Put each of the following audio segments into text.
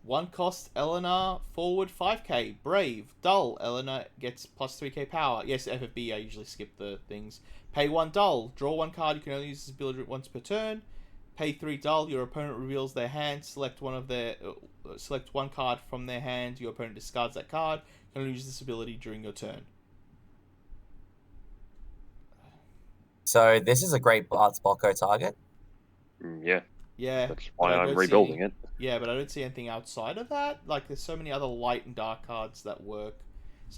1 cost Eleanor, forward 5k. Brave, dull. Eleanor gets plus 3k power. Yes, FFB, I usually skip the things. Pay 1 dull. Draw 1 card. You can only use this ability once per turn. Pay 3 dull. Your opponent reveals their hand. Select one card from their hand. Your opponent discards that card. You can only use this ability during your turn. So this is a great Bart's Bocco target. Yeah. Yeah. That's why I'm rebuilding it. Yeah, but I don't see anything outside of that. Like, there's so many other light and dark cards that work,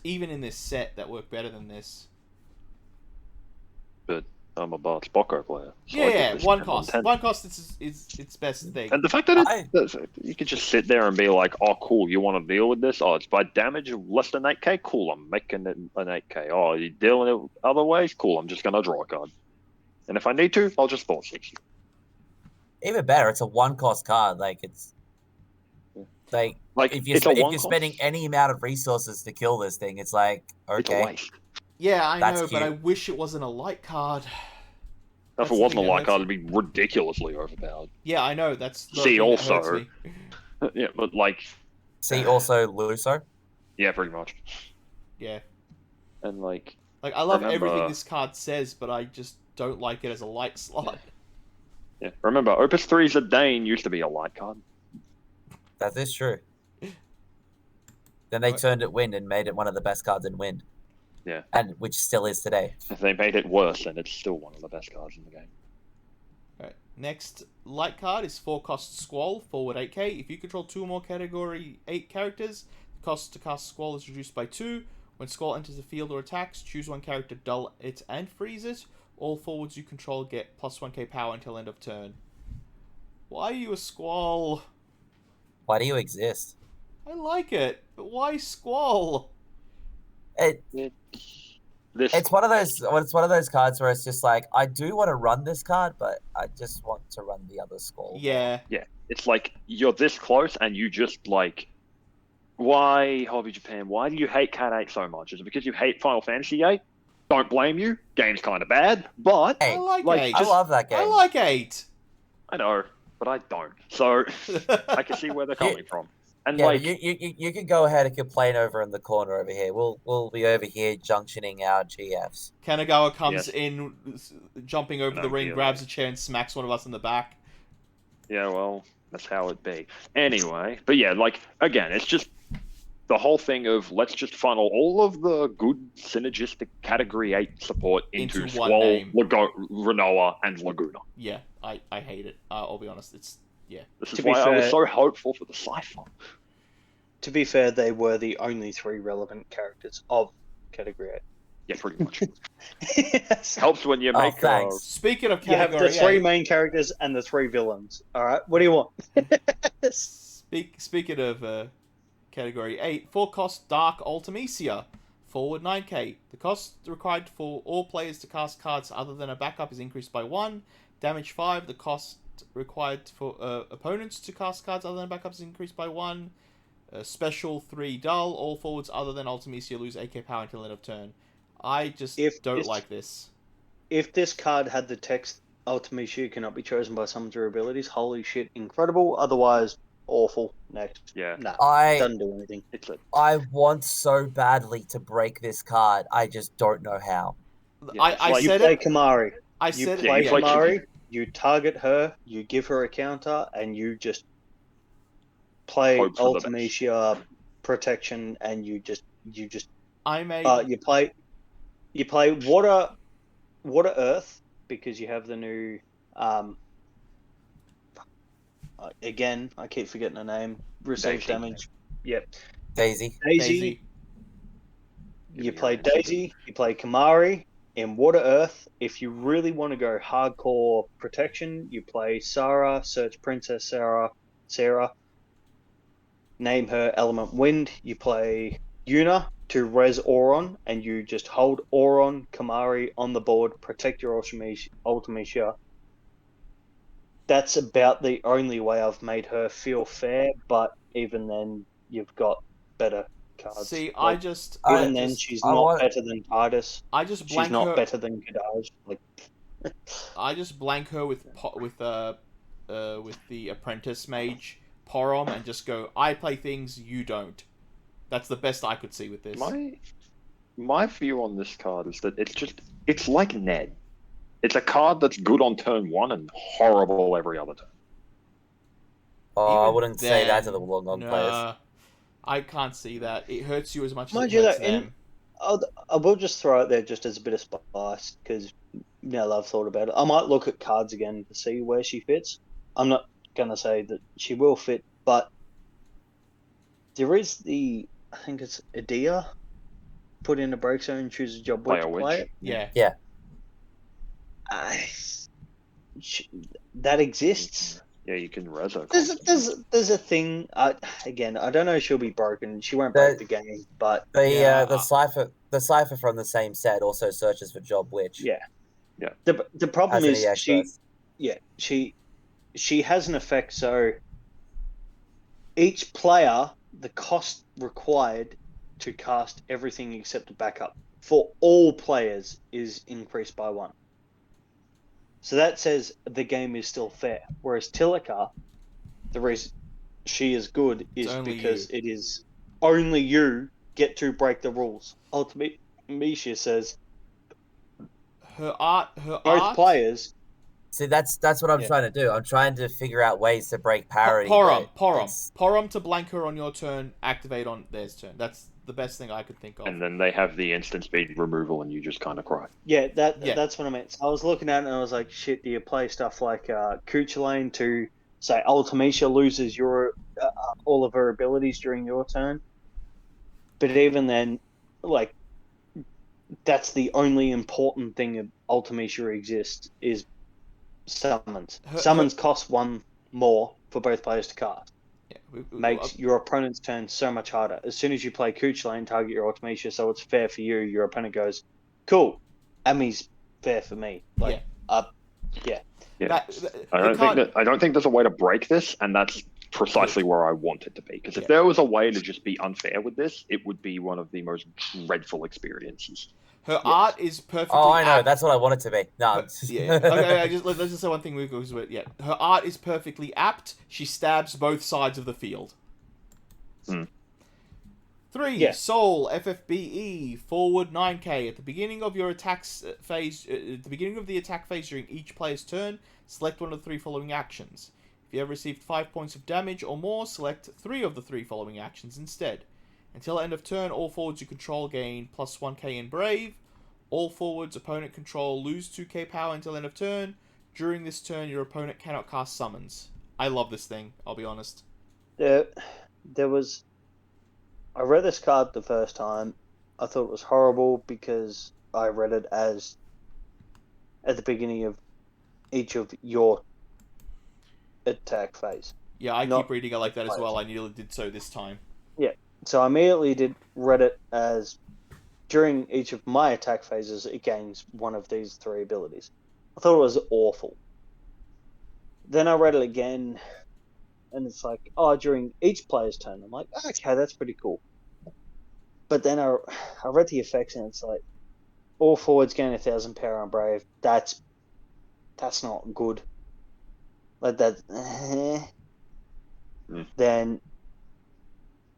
even in this set, that work better than this. But I'm a Bart's Bocco player. So yeah, 1 cost. 1 cost is its best thing. And the fact that you can just sit there and be like, oh, cool, you want to deal with this? Oh, it's by damage of less than 8k? Cool, I'm making it an 8k. Oh, you're dealing it other ways? Cool, I'm just going to draw a card. And if I need to, I'll just Thought Seek. Even better, it's a 1 cost card. Like, it's... Like if you're spending any amount of resources to kill this thing, it's like, okay. It's a waste. Yeah, I know, but I wish it wasn't a light card. If it wasn't a light card, it'd be ridiculously overpowered. Yeah, I know. That's the See also. Yeah, but like. See also Luso? Yeah, pretty much. Yeah. And like. I love everything this card says, but I just don't like it as a light slot. Yeah, remember, Opus 3's Dane used to be a light card. That is true. Then they turned it Wind and made it one of the best cards in Wind. Yeah. And which still is today. If they made it worse, and it's still one of the best cards in the game. Alright, next light card is 4 cost Squall, forward 8k. If you control 2 or more category 8 characters, the cost to cast Squall is reduced by 2. When Squall enters the field or attacks, choose 1 character, dull it, and freeze it. All forwards you control get plus 1k power until end of turn. Why are you a Squall? Why do you exist? I like it, but why Squall? It's one of those cards where it's just like, I do want to run this card, but I just want to run the other Squall. Yeah. Yeah. It's like you're this close and you just like, why Hobby Japan? Why do you hate Cat 8 so much? Is it because you hate Final Fantasy 8? Don't blame you. Game's kind of bad, but hey, I like 8. I love that game. I like 8. I know, but I don't. So I can see where they're coming from. And yeah, like you can go ahead and complain over in the corner over here. We'll be over here junctioning our GFs. Kanagawa comes in, jumping over the ring, grabs a chair, and smacks one of us in the back. Yeah, well, that's how it be. Anyway, but yeah, like again, it's just the whole thing of let's just funnel all of the good synergistic Category 8 support into Squall, Renoa, and Laguna. Yeah, I hate it. I'll be honest. This is why I was so hopeful for the Cypher. To be fair, they were the only 3 relevant characters of Category 8. Yeah, pretty much. Yes. Helps when you make Speaking of Category 8... You have the 3 main characters and the 3 villains. Alright, what do you want? Speaking of Category 8, 4 cost Dark Ultimecia, forward 9k. The cost required for all players to cast cards other than a backup is increased by 1. Damage 5, the cost required for opponents to cast cards other than backups is increased by 1. Special 3 dull. All forwards other than Ultimecia lose 8k power until end of turn. I just don't like this. If this card had the text Ultimecia cannot be chosen by summons or abilities, holy shit, incredible. Otherwise, awful. Next. Yeah. Nah, doesn't do anything. I want so badly to break this card. I just don't know how. Yeah, I said you play Kamari. I said you play Kamari. You target her, you give her a counter, and you just play Ultimecia protection, and you just you play water earth because you have the new again I keep forgetting the name. Receive damage. Yep. Daisy. You play Daisy. You play Kamari. In Water Earth, if you really want to go hardcore protection, you play Sarah, search Princess Sarah, name her element Wind. You play Yuna to res Auron, and you just hold Auron, Kamari on the board, protect your Ultimecia. That's about the only way I've made her feel fair, but even then, you've got better cards. See, she's not better than Titus. She's not better than Kadaj. I just blank her with the Apprentice Mage, Porom and just go, I play things, you don't. That's the best I could see with this. My view on this card is that it's like Ned. It's a card that's good on turn 1 and horrible every other turn. Oh, I wouldn't say that to the long players. I can't see that. It hurts you as much as Mind it hurts them. I will just throw it there just as a bit of spice, because now that I've thought about it, I might look at cards again to see where she fits. I'm not going to say that she will fit, but there is I think it's Adia, put in a break zone, choose a job witch, play it. Yeah. That exists. Yeah, you can reso. There's a thing. Again, I don't know if she'll be broken. She won't break the game, but the cipher from the same set also searches for job witch. Yeah. The problem is she has an effect. So each player, the cost required to cast everything except the backup for all players is increased by 1. So that says the game is still fair. Whereas Tilika, the reason she is good is because it is only you get to break the rules. Ultimately, Misha says both players. See, that's what I'm trying to do. I'm trying to figure out ways to break parity. Porom to blank her on your turn, activate on theirs turn. That's the best thing I could think of. And then they have the instant speed removal, and you just kind of cry. Yeah, that's what I meant. So I was looking at it and I was like, shit, do you play stuff like Kuchelane to say Ultimecia loses your all of her abilities during your turn? But even then, like, that's the only important thing of Ultimecia exists is summons. Summons cost 1 more for both players to cast. Makes your opponent's turn so much harder. As soon as you play Kuchelane, target your Ultimecia, so it's fair for you. Your opponent goes, cool, Ami's fair for me. Like, I don't think there's a way to break this, and that's precisely where I want it to be. Because if there was a way to just be unfair with this, it would be one of the most dreadful experiences. Her art is perfectly. Oh, I know. That's what I want it to be. No. Okay. Let's just say one thing. Her art is perfectly apt. She stabs both sides of the field. 3. Soul FFBE forward 9k at the beginning of your attacks phase. At the beginning of the attack phase during each player's turn, select one of the 3 following actions. If you have received 5 points of damage or more, select 3 of the 3 following actions instead. Until end of turn, all forwards you control gain plus 1k in Brave. All forwards opponent control lose 2k power until end of turn. During this turn, your opponent cannot cast summons. I love this thing, I'll be honest. I read this card the first time. I thought it was horrible because I read it as at the beginning of each of your attack phase. Yeah, I keep reading it like that as well. I nearly did so this time. Yeah. So I immediately read it as during each of my attack phases, it gains one of these 3 abilities. I thought it was awful. Then I read it again, and it's like, during each player's turn. I'm like, okay, that's pretty cool. But then I read the effects, and it's like, all forwards gain 1,000 power on Brave. That's not good. Like that. Then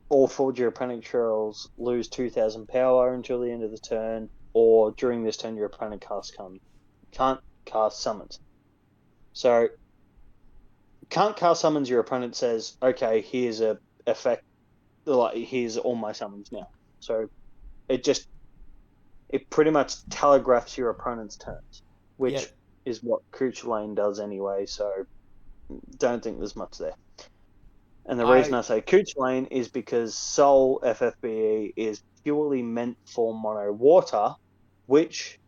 all forward your opponent controls lose 2,000 power until the end of the turn, or during this turn your opponent can't cast summons. So, can't cast summons, your opponent says, okay, here's a effect, like, here's all my summons now. So, it pretty much telegraphs your opponent's turns, which is what Kuchelane does anyway, so don't think there's much there. And the reason I say Kuchelane is because Soul FFBE is purely meant for mono water, which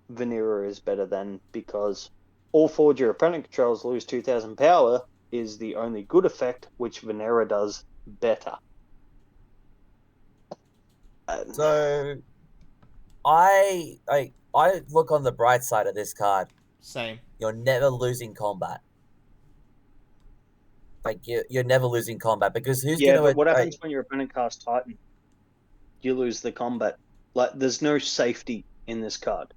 Vanilla is better than, because all forward your opponent controls lose 2,000 power is the only good effect, which Vanilla does better. So, I look on the bright side of this card. Same. You're never losing combat. Like, you're never losing combat, because who's going to... but what happens when your opponent casts Titan? You lose the combat. Like, there's no safety in this card.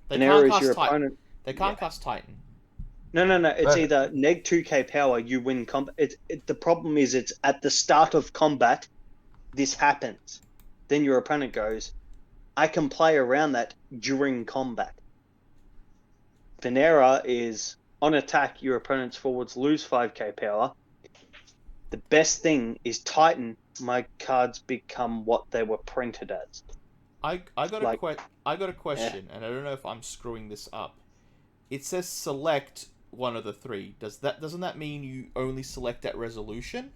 They can't cast Titan. They can't cast Titan. No. It's either neg 2k power, you win combat. The problem is it's at the start of combat, this happens. Then your opponent goes, I can play around that during combat. Venera is, on attack, your opponent's forwards lose 5k power. The best thing is Titan. My cards become what they were printed as. I got a question, and I don't know if I'm screwing this up. It says select one of the three. Doesn't that mean you only select at resolution?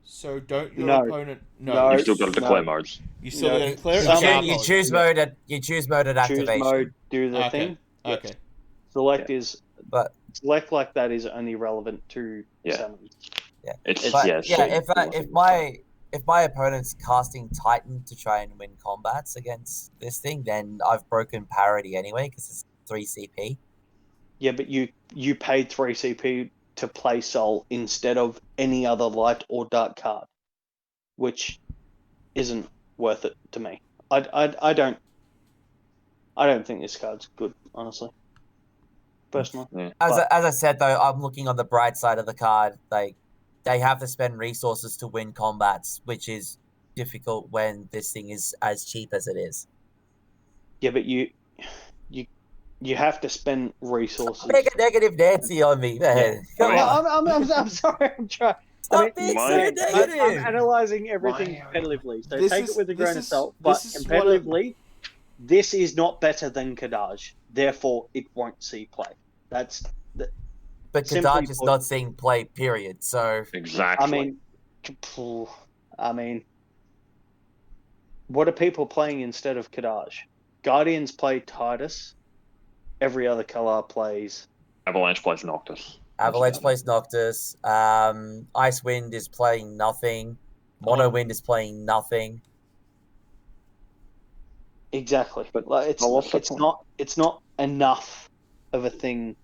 So don't your opponent? No, you still got to declare modes. You still got to declare it. You choose mode at activation. Choose mode, do the thing. Okay. Select select like that is only relevant to summons. Yeah. If my opponent's casting Titan to try and win combats against this thing, then I've broken parity anyway because it's 3 CP. Yeah, but you paid 3 CP to play Soul instead of any other light or dark card, which isn't worth it to me. I don't think this card's good, honestly. Personally. Yeah. As I said though, I'm looking on the bright side of the card. Like, they have to spend resources to win combats, which is difficult when this thing is as cheap as it is. Yeah, but you have to spend resources. Make a negative Nancy on me, man. Yeah. I'm sorry. I'm trying. Stop being so negative. I'm analyzing everything competitively, so take it with a grain of salt. But competitively, this is not better than Kadaj. Therefore, it won't see play. But Kadaj is not seeing play, period. So exactly. I mean, what are people playing instead of Kadaj? Guardians play Titus. Every other color plays. Avalanche plays Noctis. Icewind is playing nothing. Monowind is playing nothing. Exactly, but it's not enough of a thing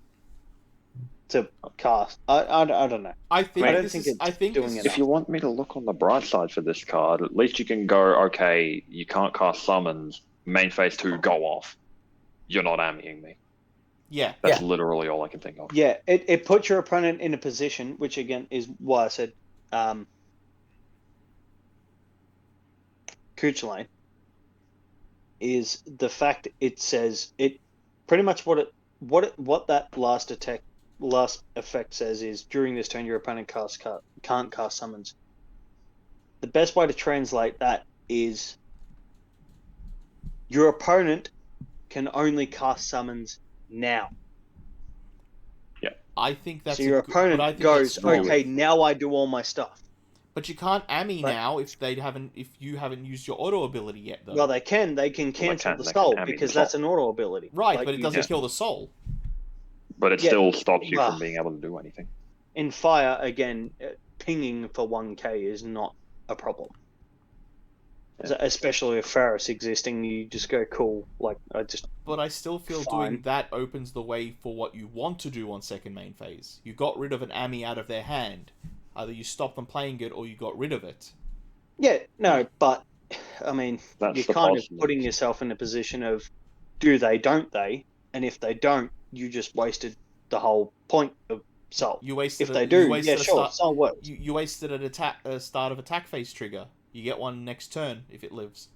to cast. I don't know. I think if you want me to look on the bright side for this card, at least you can go, okay, you can't cast summons. Main phase 2, go off. You're not ammying me. Yeah. That's literally all I can think of. Yeah, it puts your opponent in a position, which again is why I said Kuchelane, is the fact it says it pretty much what that last effect says is during this turn your opponent can't cast summons. The best way to translate that is your opponent can only cast summons now. Yeah. I think that's so your opponent goes, okay, now I do all my stuff. But you can't ammy now if you haven't used your auto ability yet, though. Well, they can cancel the soul because that's an auto ability. Right, but it doesn't kill the soul. But it still stops you from being able to do anything. In Fire, again, pinging for 1k is not a problem. Yeah. Especially if Faris existing, you just go, cool, But I still feel doing that opens the way for what you want to do on second main phase. You got rid of an Ami out of their hand. Either you stop them playing it or you got rid of it. Yeah, no, but, I mean, you're kind of putting yourself in a position of do they, don't they? And if they don't, you just wasted the whole point of Soul. You wasted if they do, Soul works. You wasted a start of attack phase trigger. You get one next turn if it lives.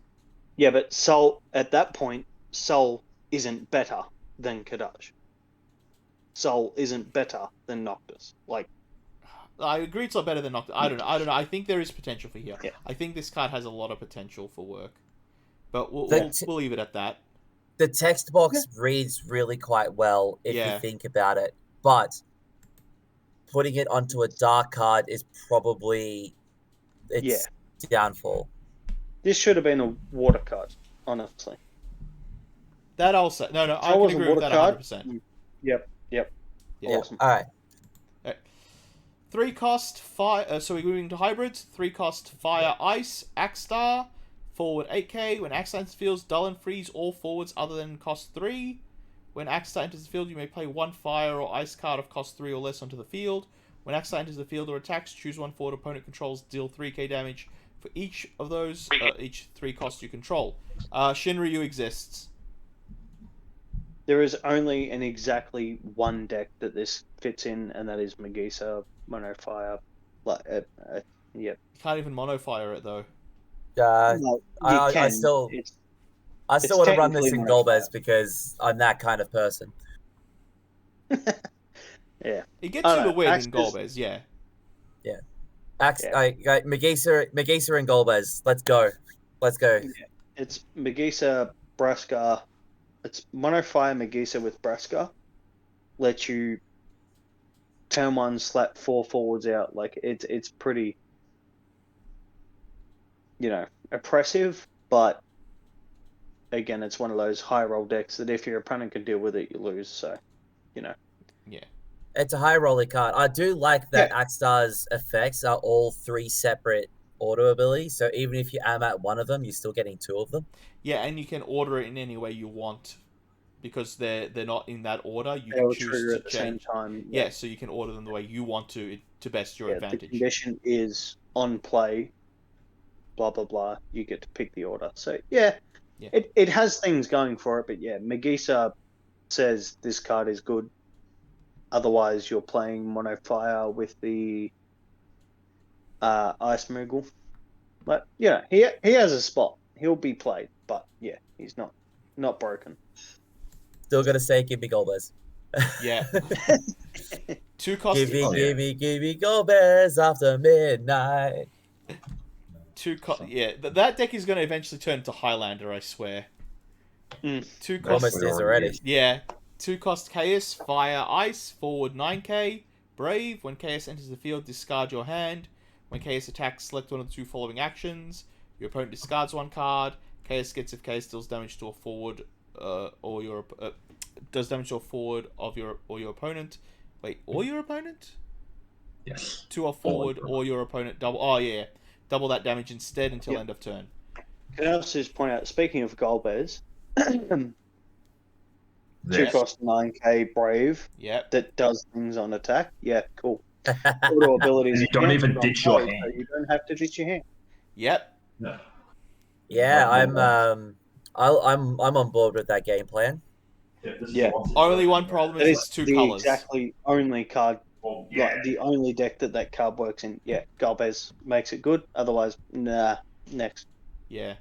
Yeah, but Soul, at that point, Soul isn't better than Kadaj. Soul isn't better than Noctis. I agree it's not better than Noctis. I don't know. I think there is potential for here. Yeah. I think this card has a lot of potential for work. But we'll leave it at that. The text box reads really quite well if you think about it. But putting it onto a dark card is probably its downfall. This should have been a water card, honestly. That also... No, I can agree with that 100%. Yep. Yeah. Awesome. All right. 3 cost fire. So we're moving to hybrids. 3 cost fire, ice, Axstar. Forward 8k. When Axstar enters the field, dull and freeze all forwards other than cost 3. When Axstar enters the field, you may play 1 fire or ice card of cost 3 or less onto the field. When Axstar enters the field or attacks, choose 1 forward opponent controls, deal 3k damage for each of those, each 3 costs you control. Shinryu exists. There is only an exactly one deck that this fits in, and that is Magisa Mono Fire. Yeah. You can't even mono fire it though. No, you I can. still It's want to run this technically in Mono Golbez because I'm that kind of person. Yeah. It gets you to win in Axes- Golbez, yeah. Yeah. Yeah. Magisa and Golbez. Let's go. It's Magisa, Braska. It's Mono Fire Magisa with Braska. Lets you turn one, slap 4 forwards out. Like it's pretty, oppressive, but again, it's one of those high roll decks that if your opponent can deal with it, you lose. So, Yeah. It's a high roller card. I do like that Axstar's effects are all 3 separate auto abilities. So even if you am at one of them, you're still getting 2 of them. Yeah, and you can order it in any way you want. Because they're not in that order, you they'll can choose trigger to at the change. same time. Yeah, so you can order them the way you want to best your The advantage. condition is on play, blah blah blah. You get to pick the order. So yeah. It has things going for it, but yeah, Magisa says this card is good. Otherwise, you're playing Mono Fire with the Ice Moogle. But yeah, he has a spot. He'll be played, but yeah, he's not broken. Still gotta say, give me Golbez. Yeah. 2 cost. Give me Golbez after midnight. Yeah, that deck is going to eventually turn to Highlander, I swear. 2 cost. Almost is already. Yeah. 2 cost Chaos, Fire, Ice, forward 9k. Brave, when Chaos enters the field, discard your hand. When Chaos attacks, select one of the 2 following actions. Your opponent discards 1 card. Chaos gets if Chaos deals damage to a forward or your does damage to a forward of your opponent. Wait, or your opponent? Yes. To a forward or your opponent double. Oh yeah, double that damage instead until end of turn. Can I also just point out, speaking of Golbez, 2 cost 9k Brave. Yep. That does things on attack. Yeah, cool. Auto abilities. And you don't even ditch your hand. So you don't have to ditch your hand. Yep. No. Yeah, I'm on board with that game plan. Yeah. Only one problem is it's 2 colors. Exactly only card. Well, Like the only deck that card works in. Yeah, Golbez makes it good. Otherwise, nah. Next. Yeah.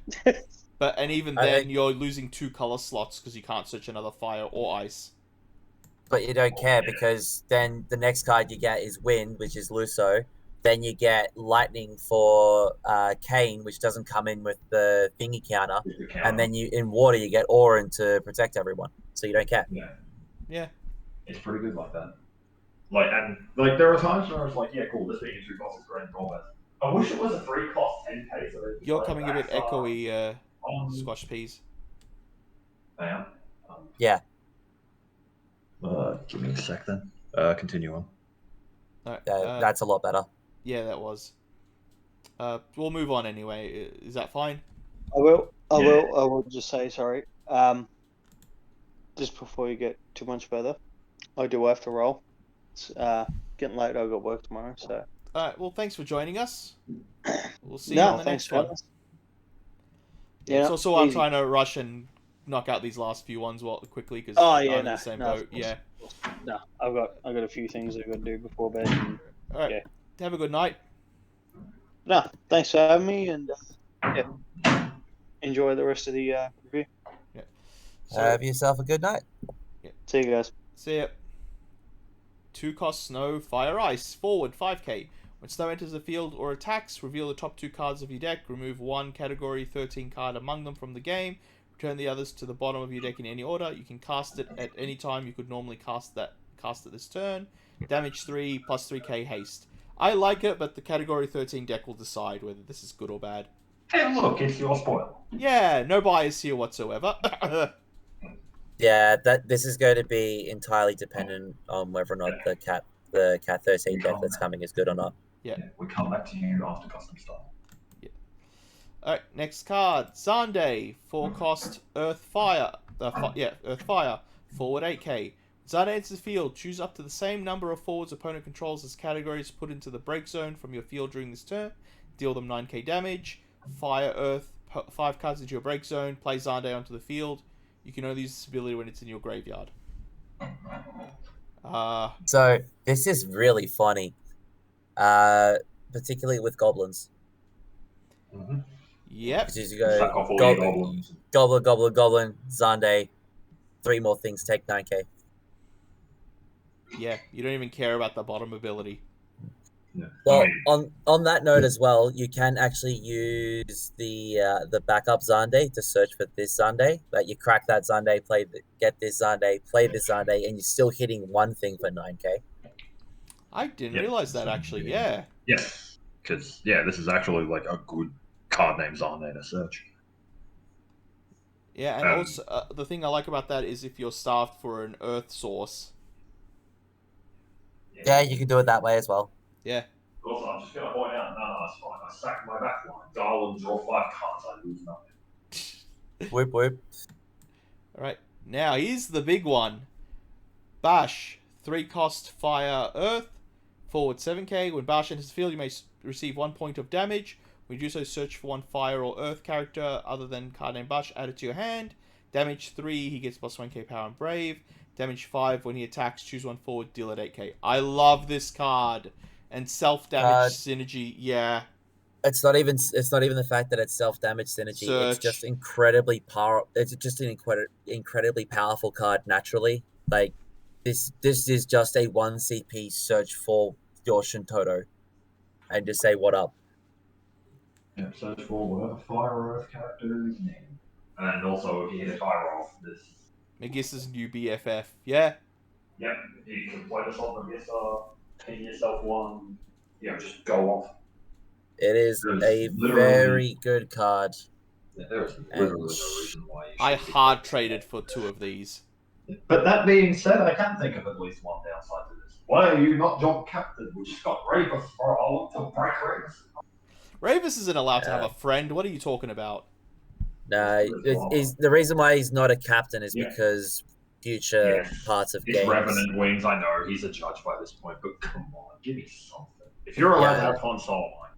And even then, you're losing 2 color slots because you can't search another Fire or Ice. But you don't care because then the next card you get is Wind, which is Luso. Then you get Lightning for Kane, which doesn't come in with the thingy counter. And then in Water you get Auron to protect everyone. So you don't care. Yeah. It's pretty good like that. There are times where I was like, yeah, cool, this being a 2 cost is great Golbez. I wish it was a 3 cost 10k. So You're coming a bit echoey, Squash Peas. I am. Yeah. Give me a sec then. Continue on. Right, that's a lot better. Yeah, that was. We'll move on anyway. Is that fine? I will just say sorry. Just before you get too much further, I do have to roll. It's getting late. I've got work tomorrow, so. All right. Well, thanks for joining us. We'll see you on the next one. Yeah. It's also I'm trying to rush and knock out these last few ones quickly because I'm in the same boat. Yeah. No, I've got a few things I've got to do before bed. All right. Yeah. Have a good night. No, thanks for having me, and enjoy the rest of the review. Yeah. So, Have yourself a good night. Yeah. See you guys. See ya. 2 cost Snow, Fire, Ice. Forward 5k. When Snow enters the field or attacks, reveal the top 2 cards of your deck. Remove 1 category 13 card among them from the game. Return the others to the bottom of your deck in any order. You can cast it at any time you could normally cast it this turn. Damage 3 plus 3k haste. I like it, but the category 13 deck will decide whether this is good or bad. Hey, look, it's your spoil. Yeah, no bias here whatsoever. Yeah, this is going to be entirely dependent on whether or not the cat 13 deck that's coming is good or not. Yeah. We come back to you after custom style. Yeah. Alright, next card. Zande, 4 cost Earth Fire. Earth Fire. Forward 8k. Zande enters the field. Choose up to the same number of forwards opponent controls as categories put into the break zone from your field during this turn. Deal them 9k damage. Fire Earth 5 cards into your break zone. Play Zande onto the field. You can only use this ability when it's in your graveyard. So this is really funny, particularly with goblins. Mm-hmm. Yep. Because you go goblin, Zande, 3 more things, take 9k. Yeah, you don't even care about the bottom ability. Yeah. Well, on that note as well, you can actually use the backup Zande to search for this Zande. Like you crack that Zande, get this Zande, play this Zande, and you're still hitting one thing for 9k. I didn't realize that actually. Yeah. Yes, because this is actually like a good card names on there to search. Yeah, and also the thing I like about that is if you're starved for an earth source. Yeah, you can do it that way as well. Yeah. Also, I'm just going to point out, it's fine. I sack my back line. Dial and draw 5 cards. I lose nothing. Whoop whoop. Alright, now here's the big one. Bash. 3 cost fire earth. Forward 7k. When Bash enters the field, you may receive 1 point of damage. When you do so, search for 1 fire or earth character other than card name Bash, add it to your hand. Damage 3, he gets plus 1k power and brave. Damage 5, when he attacks, choose 1 forward, deal at 8k. I love this card. And self-damage synergy, yeah. It's not even the fact that it's self-damage synergy. Search. It's just incredibly It's just an incredibly powerful card naturally. Like this is just a 1 CP search for your Shintoto, and just say what up. Yeah, search for whatever fire or earth character is named. And also, if you hit a fire off, this. Megis's new BFF, yeah. Yep, you can play this on Megissa, pin yourself 1. Just go off. It is a very good card. Yeah, there is literally no reason why you should. I hard traded for 2 of these. But that being said, I can think of at least one downside to this. Why are you not job captain? We just got Ravis for I want to break Ravis. Ravis isn't allowed to have a friend. What are you talking about? No, the reason why he's not a captain is because future parts of games. Revenant Wings, I know he's a judge by this point, but come on, give me something. If you're allowed to have fun, so am I.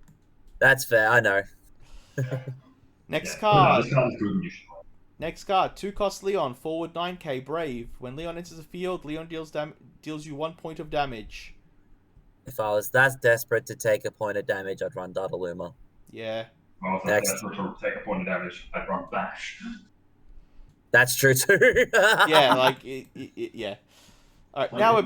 That's fair, I know. Next card. This card is good and you should play. Next card, 2 cost Leon, forward 9k, brave. When Leon enters the field, Leon deals you 1 point of damage. If I was that desperate to take a point of damage, I'd run Dataluma. Yeah. Well, if I was desperate to take a point of damage, I'd run Bash. That's true too. Yeah, like yeah. All right, now we're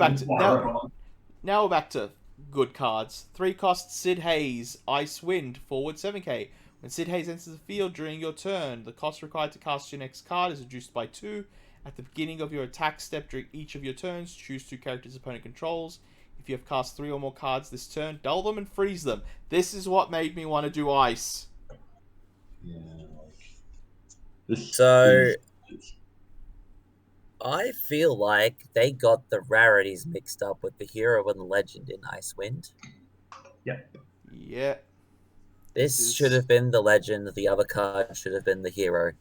back to good cards. 3 cost Sid Hayes, Ice Wind, forward 7k. When Sid Hayes enters the field during your turn, the cost required to cast your next card is reduced by 2. At the beginning of your attack step during each of your turns, choose 2 characters opponent controls. If you have cast 3 or more cards this turn, dull them and freeze them. This is what made me want to do Ice. Yeah, I feel like they got the rarities mixed up with the hero and the legend in Icewind. Yep. Yeah. This should have been the legend, the other card should have been the hero.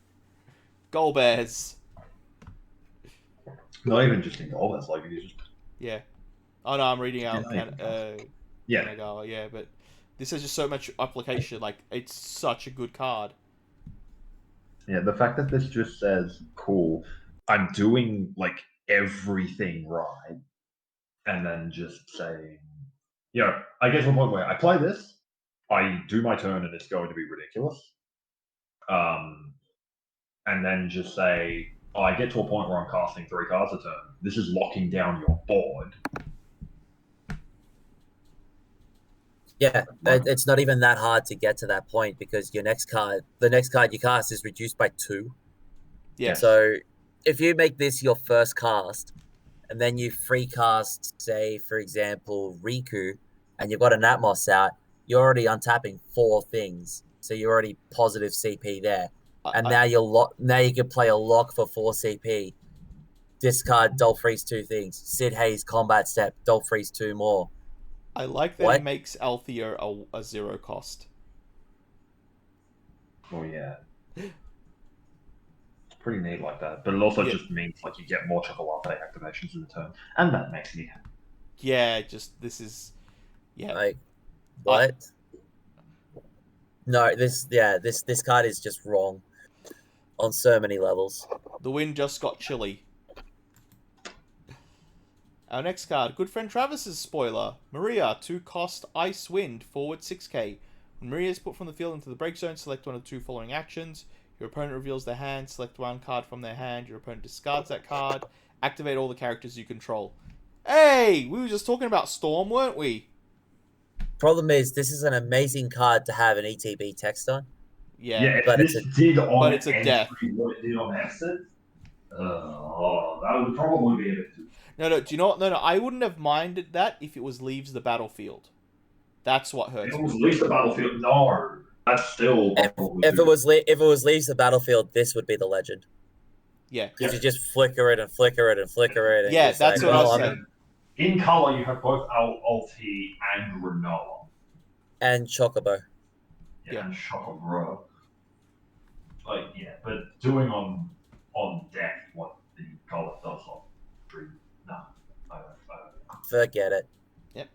Golbears. Not even just in Golbears, like it is just... Yeah. Oh no, I'm reading out yeah, but this has just so much application, like it's such a good card. Yeah, the fact that this just says, cool, I'm doing like everything right, and then just saying, I get to a point where I play this, I do my turn, and it's going to be ridiculous. And then just say, I get to a point where I'm casting 3 cards a turn. This is locking down your board. Yeah, it's not even that hard to get to that point because the next card you cast is reduced by 2. Yeah. So if you make this your first cast, and then you free cast, say for example Riku, and you've got an Atmos out, you're already untapping 4 things, so you're already positive CP there. And now you can play a lock for 4 CP. Discard, dull freeze 2 things. Sid Hayes combat step, dull freeze 2 more. I like that it makes Althea a 0 cost. Oh yeah. It's pretty neat like that. But it also just means like you get more Chocolate activations in the turn. And that makes me happy. Yeah, this is like what? No, this card is just wrong. on so many levels. The wind just got chilly. Our next card, good friend Travis's spoiler. Maria, 2-cost Ice Wind, forward 6k. When Maria is put from the field into the break zone, select one of the 2 following actions. Your opponent reveals their hand, select 1 card from their hand. Your opponent discards that card. Activate all the characters you control. Hey, we were just talking about Storm, weren't we? Problem is, this is an amazing card to have an ETB text on. Yeah, if but this it's did on but it's a entry death. what it did on exit, that would probably be a bit too. No, do you know what? No, I wouldn't have minded that if it was leaves the battlefield. That's what hurts. If it was leaves the battlefield, no. That's still probably if it was leaves the battlefield, this would be the legend. Yeah. Because you just flicker it and flicker it and flicker it. And yeah, that's what I was saying. In color, you have both Alti and Renoa. And Chocobo. Yeah. And Chocobo. But doing on deck what the color does on green, no. I don't. Forget it. Yep.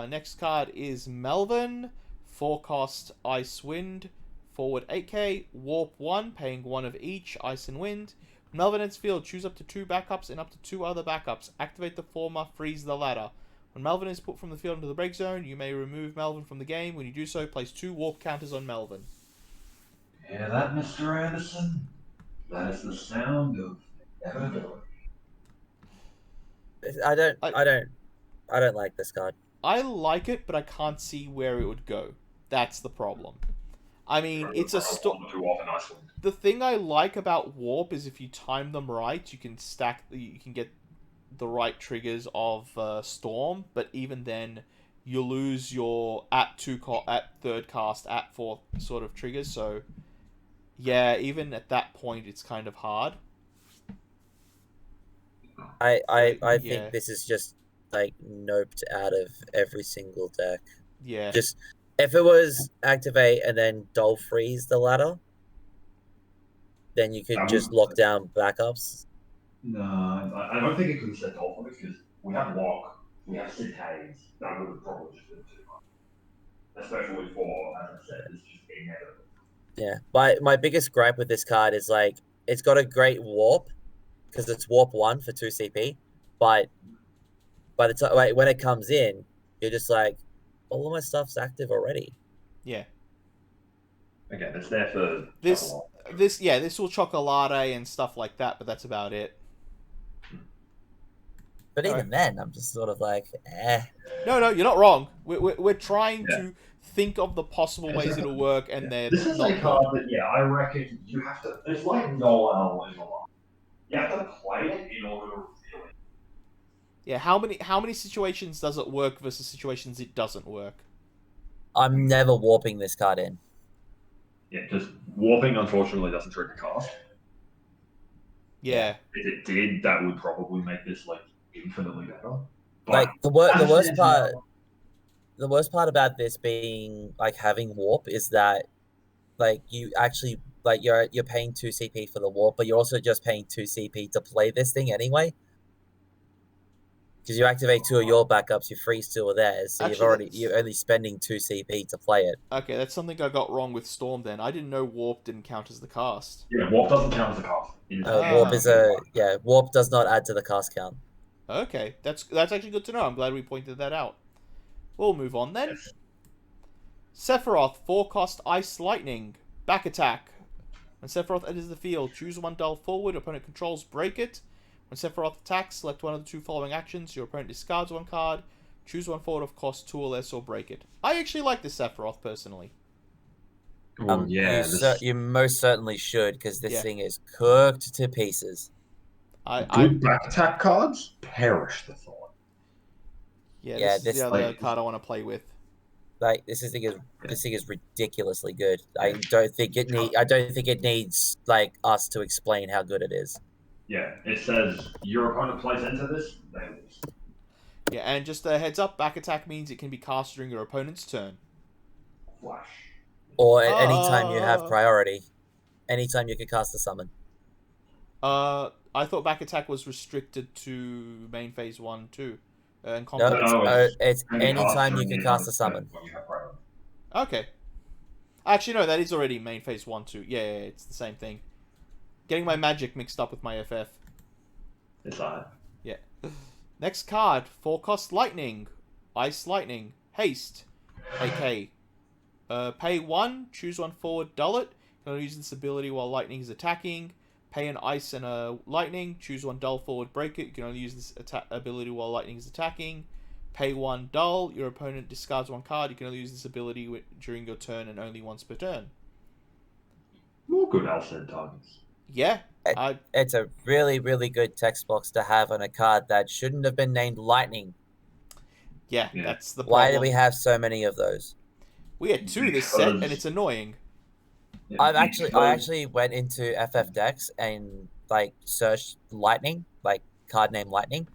Next card is Melvin. 4-cost Ice Wind. Forward 8k. Warp 1, paying 1 of each. Ice and Wind. When Melvin ends field, choose up to 2 backups and up to 2 other backups. Activate the former, freeze the latter. When Melvin is put from the field into the break zone, you may remove Melvin from the game. When you do so, place 2 warp counters on Melvin. Hear that, Mr. Anderson? That is the sound of inevitability. I don't like this card. I like it, but I can't see where it would go. That's the problem. I mean, it's a the thing I like about Warp is if you time them right, you can get the right triggers of Storm, but even then, you lose your at 3rd cast, at 4th sort of triggers, so yeah, even at that point, it's kind of hard. I think this is just like noped out of every single deck. Yeah. Just if it was activate and then Dull Freeze the ladder, then you could just lock down backups. No, I don't think it could have said Dull Freeze because we have Lock, we have Citades. That would have probably just been too much. Especially for, as I said, it's just inevitable. Yeah, my biggest gripe with this card is like it's got a great warp because it's warp 1 for 2 CP, but by the time when it comes in, you're just like, all of my stuff's active already. Yeah. Again, it's there for this will chocolate and stuff like that, but that's about it. But even then, I'm just sort of like, eh. No, you're not wrong. We're trying to think of the possible ways it'll work, and they're this is a card that I reckon you have to. It's like Noel in a lot. You have to play it in order to reveal it. Yeah, how many situations does it work versus situations it doesn't work? I'm never warping this card in. Yeah, just warping unfortunately doesn't trigger cast. Yeah. If it did, that would probably make this like infinitely better. But like the worst part about this being like having warp is that like you actually like you're paying 2 CP for the warp, but you're also just paying 2 CP to play this thing anyway. Because you activate 2 of your backups, you freeze 2 of theirs, so you're only spending 2 CP to play it. Okay, that's something I got wrong with Storm. Then I didn't know Warp didn't count as the cast. Yeah, Warp doesn't count as a cast. Warp does not add to the cast count. Okay, that's actually good to know. I'm glad we pointed that out. We'll move on then. Yes. Sephiroth, 4-cost Ice Lightning, back attack. When Sephiroth enters the field, choose 1 dull forward. Opponent controls, break it. When Sephiroth attacks, select one of the 2 following actions. Your opponent discards 1 card. Choose 1 forward of cost 2 or less, or break it. I actually like this Sephiroth personally. You most certainly should, because this thing is cooked to pieces. Good back attack cards perish the thought. Yeah, this is the other card I want to play with. Like this thing is ridiculously good. I don't think it needs like us to explain how good it is. Yeah, it says your opponent plays into this, they lose. Yeah, and just a heads up, back attack means it can be cast during your opponent's turn. Flash. Or at any time you have priority. Anytime you can cast a summon. I thought back attack was restricted to main phase 1 too. And it's anytime you can cast a summon. Okay. Actually, no, that is already main phase 1 too. Yeah, it's the same thing. Getting my Magic mixed up with my FF. It's alright. Yeah. Next card, 4-cost Lightning. Ice Lightning. Haste. AK. Pay 1, choose 1 forward, dull it. You can only use this ability while Lightning is attacking. Pay an Ice and a Lightning, choose 1 dull forward, break it. You can only use this ability while Lightning is attacking. Pay 1 dull, your opponent discards 1 card. You can only use this ability during your turn and only once per turn. More good Alcid targets. Yeah. It's a really, really good text box to have on a card that shouldn't have been named Lightning. Yeah, that's the problem. Why do we have so many of those? We had 2 this set, and it's annoying. I actually went into FF decks and like searched Lightning, like card name Lightning.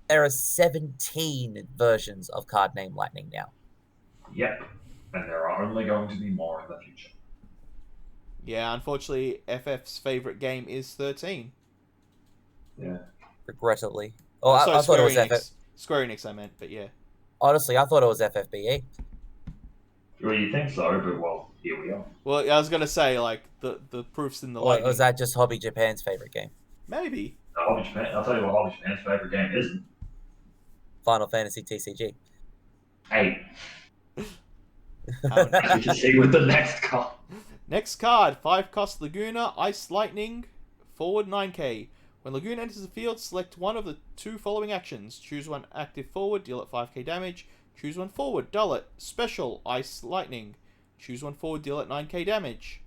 There are 17 versions of card name Lightning now. Yep, and there are only going to be more in the future. Yeah, unfortunately, FF's favorite game is 13. Yeah. Regrettably. Oh, Sorry, I thought it was FF. Square Enix, I meant, but yeah. Honestly, I thought it was FFBE. Well, you think so, but well, here we are. Well, I was gonna say, like, the proof's in the Or Lightning. was that just Hobby Japan's favorite game? Maybe. Hobby Japan, I'll tell you what Hobby Japan's favorite game isn't. Final Fantasy TCG. Hey. Um, You can see with the next card. Next card, 5-cost Laguna, Ice Lightning, forward 9k. When Laguna enters the field, select one of the 2 following actions. Choose 1 active forward, deal it 5k damage. Choose 1 forward, dull it. Special, Ice Lightning. Choose 1 forward, deal it 9k damage.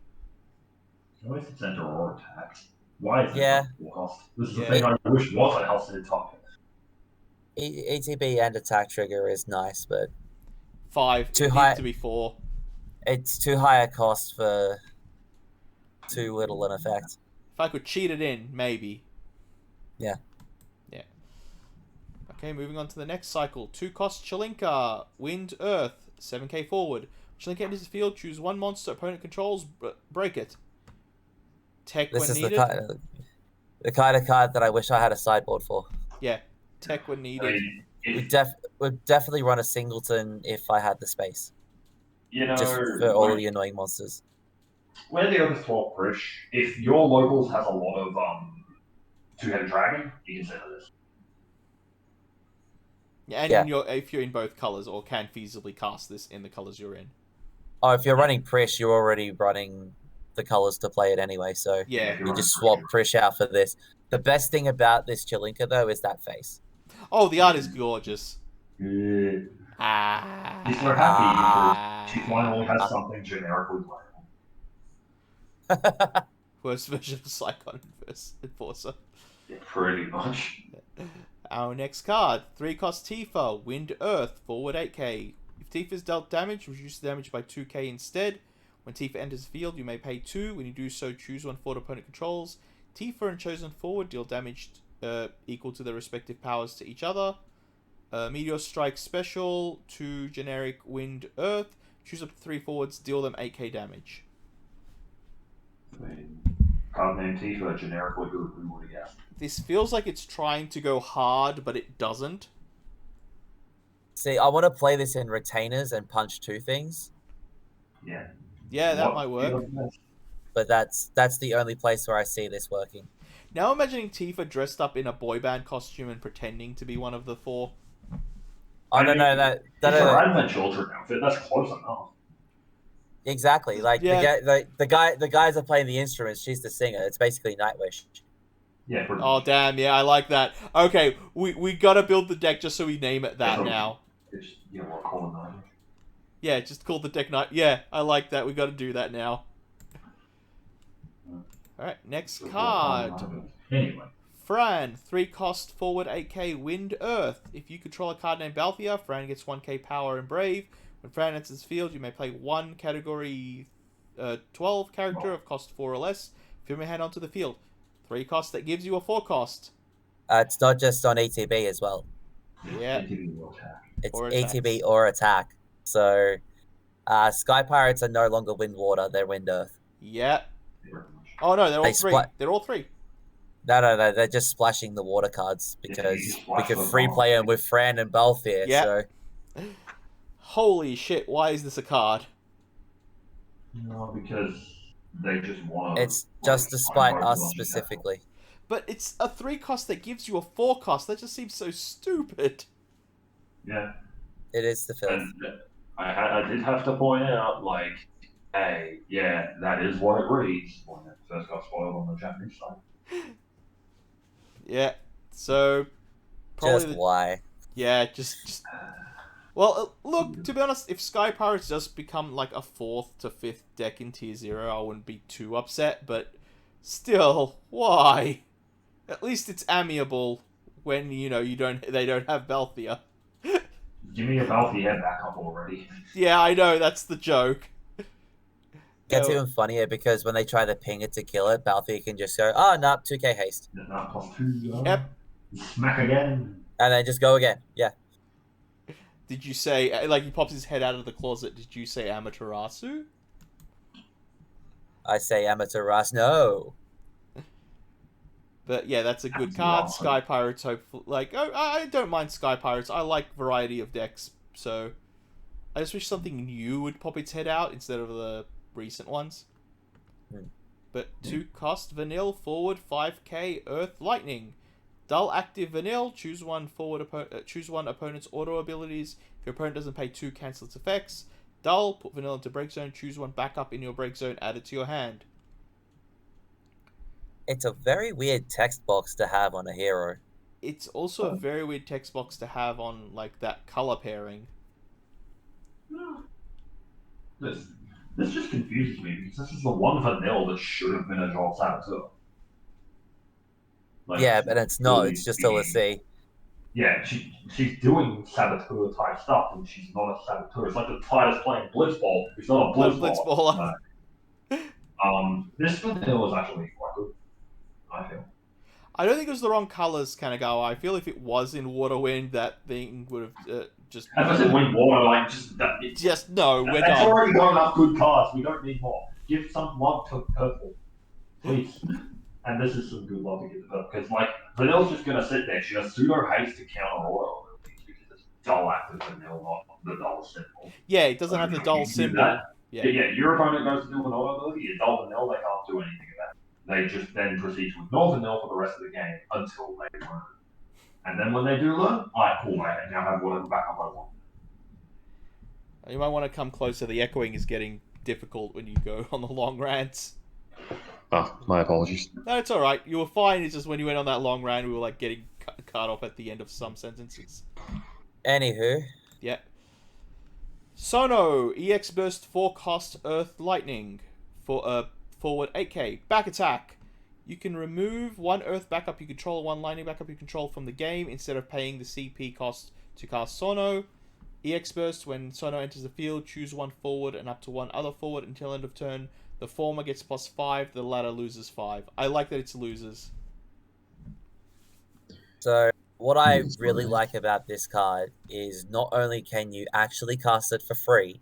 Always it's enter or attacks. Why is it Yeah. not cost? This is the thing I wish was an Alcid target. ETB and attack trigger is nice, but 5. Too It high. needs to be 4. it's too high a cost for too little an effect. If I could cheat it in, maybe. Yeah. Yeah. Okay, moving on to the next cycle. 2-cost Chelinka, Wind, Earth, 7k forward. Chelinka enters the field, choose 1 monster opponent controls, break it. Tech This when is needed. the kind of card that I wish I had a sideboard for. Yeah, tech when I needed. mean, Would definitely run a singleton if I had the space. you know, Just for all the annoying monsters. where the Opus 12 push, if your locals has a lot of 2-headed dragon, you can set this. Yeah, and Yeah. if you're in both colors or can feasibly cast this in the colors you're in. Oh, if you're running Prish, you're already running the colors to play it anyway, so Yeah. you just swap Prish out for this. The best thing about this Chelinka, though, is that face. Oh, the art is gorgeous. Yeah. Ah. He's so happy because she finally has something generically playable. Worst version of Psychon Enforcer. Yeah, pretty much. Our next card, 3-cost Tifa, Wind Earth, forward 8k. If Tifa is dealt damage, reduce the damage by 2k instead. When Tifa enters the field, you may pay 2. When you do so, choose 1 forward opponent controls. Tifa and chosen forward deal damage equal to their respective powers to each other. Meteor Strike Special, 2 generic Wind Earth. Choose up to 3 forwards, deal them 8k damage. Card name Tifa, generically good, who would have guessed? This feels like it's trying to go hard, but it doesn't. See, I want to play this in retainers and punch 2 things, Yeah. Yeah, that might work. but that's the only place where I see this working. Now imagining Tifa dressed up in a boy band costume and pretending to be one of the 4. I don't know that. It's a Radman children outfit, that's close enough. Exactly. Like Yeah. the guys are playing the instruments. She's the singer. It's basically Nightwish. Yeah, pretty Oh much. damn, yeah, I like that. Okay, we gotta build the deck just so we name it that Yeah. now. It's, you know what, calling that. Yeah, just call the deck night. Yeah, I like that. We gotta do that now. Alright, next card. Anyway. Fran, 3-cost forward 8k Wind Earth. If you control a card named Balthea, Fran gets 1k power and Brave. When Fran enters the field, you may play 1 category 12 character of cost 4 or less. Fill your hand onto the field. 3 cost that gives you a 4 cost. It's not just on ETB as well. Yeah. It's Or ETB attacks. or attack. So, Sky Pirates are no longer Wind Water. They're Wind Earth. Yeah. Oh no, they're all They 3. split. They're all 3. No. They're just splashing the water cards because we can free play them with Fran and Balthier. Yeah. So Holy shit, why is this a card? No, because They just want to. It's just despite us specifically. But it's a 3 cost that gives you a 4 cost. That just seems so stupid. Yeah. It is the filth. And I did have to point out, like, hey, yeah, that is what it reads when it first got spoiled on the Japanese side. Yeah. So probably Just why? Yeah, just. Well, look, to be honest, if Sky Pirates does become like a 4th to 5th deck in Tier 0, I wouldn't be too upset, but still, why? At least it's amiable when, they don't have Balthier. Give me a Balthier backup already. Yeah, I know, that's the joke. Gets even funnier because when they try to ping it to kill it, Balthier can just go, oh, no, 2k haste. Nah, +2. Yep. Smack again. And then just go again. Yeah. Did you say, like, he pops his head out of the closet, did you say Amaterasu? I say Amaterasu. No. But yeah, that's a good card. Sky Pirates, hopefully. Like, I don't mind Sky Pirates. I like variety of decks, so I just wish something new would pop its head out instead of the recent ones. But 2 cost Vanille forward 5k Earth Lightning. Dull active Vanille. Choose one choose one opponent's auto abilities. If your opponent doesn't pay 2, cancel its effects. Dull. Put Vanille into break zone. Choose one backup in your break zone. Add it to your hand. It's a very weird text box to have on a hero. It's also a very weird text box to have on like that color pairing. This just confuses me because this is the one Vanille that should have been a Joel Saboteur. Like, yeah, but it's not. It's just a Lassie. Yeah, she's doing Saboteur type stuff, and she's not a Saboteur. It's like the Titus playing Blitzball. It's not a Blitzballer. This Vanille is actually quite good, I feel. I don't think it was the wrong colors, Kanagawa. I feel if it was in Waterwind, that thing would have just. As I said, Wind Water, like just no. We're that's done. already got enough good cards. We don't need more. Give some love to purple, please. And this is some good love to give to purple because, like, Vanille's just gonna sit there. She has pseudo haste to counter auto abilities because it's dull active Vanille, not the dull symbol. Yeah, it doesn't have the dull symbol. Yeah, your opponent goes to do an auto ability. You dull Vanille, they can't do anything about it. They just then proceed to ignore Vanille for the rest of the game until they learn. And then when they do learn, cool, I now have whatever backup I want. You might want to come closer. The echoing is getting difficult when you go on the long rants. Oh, my apologies. No, it's alright. You were fine. It's just when you went on that long rant, we were like getting cut off at the end of some sentences. Anywho. Yeah. Sono, EX Burst 4 cost Earth Lightning. For forward 8k. Back attack. You can remove 1 Earth backup you control, 1 Lightning backup you control from the game instead of paying the CP cost to cast Sono. EX Burst, when Sono enters the field, choose 1 forward and up to 1 other forward until end of turn. The former gets +5, the latter loses 5. I like that it's losers. So, what I really like about this card is not only can you actually cast it for free,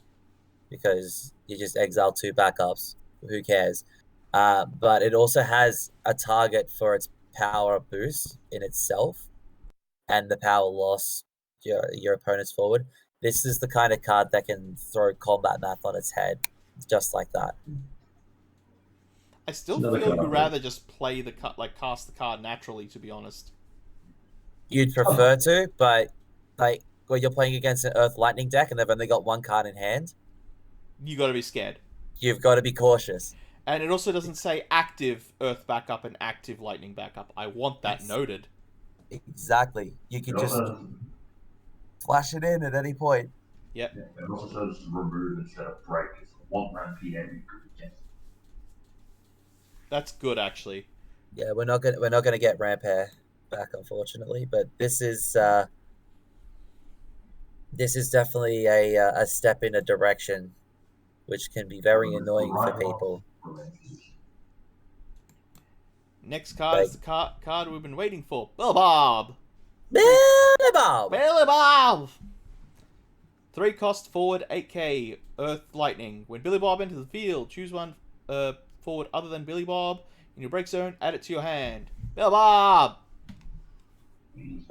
because you just exile 2 backups, who cares, but it also has a target for its power boost in itself, and the power loss your opponent's forward. This is the kind of card that can throw combat math on its head, just like that. I still feel you'd rather just play the cast the card naturally, to be honest. You'd prefer to, but like when you're playing against an Earth Lightning deck and they've only got 1 card in hand, you got to be scared. You've got to be cautious. And it also doesn't say active Earth backup and active Lightning backup. I want that noted. Exactly. You can just flash it in at any point. Yep. Yeah, it also says remove instead of break. It's 1 round PM you could get. That's good, actually. Yeah, we're not gonna get Ramp Hair back, unfortunately, but this is definitely a step in a direction which can be very annoying for people. Next card is the card we've been waiting for. Billy Bob! Billy Bob! Billy Bob! 3 cost forward 8k Earth Lightning. When Billy Bob enters the field, choose 1 forward other than Billy Bob in your break zone, add it to your hand. Billy Bob!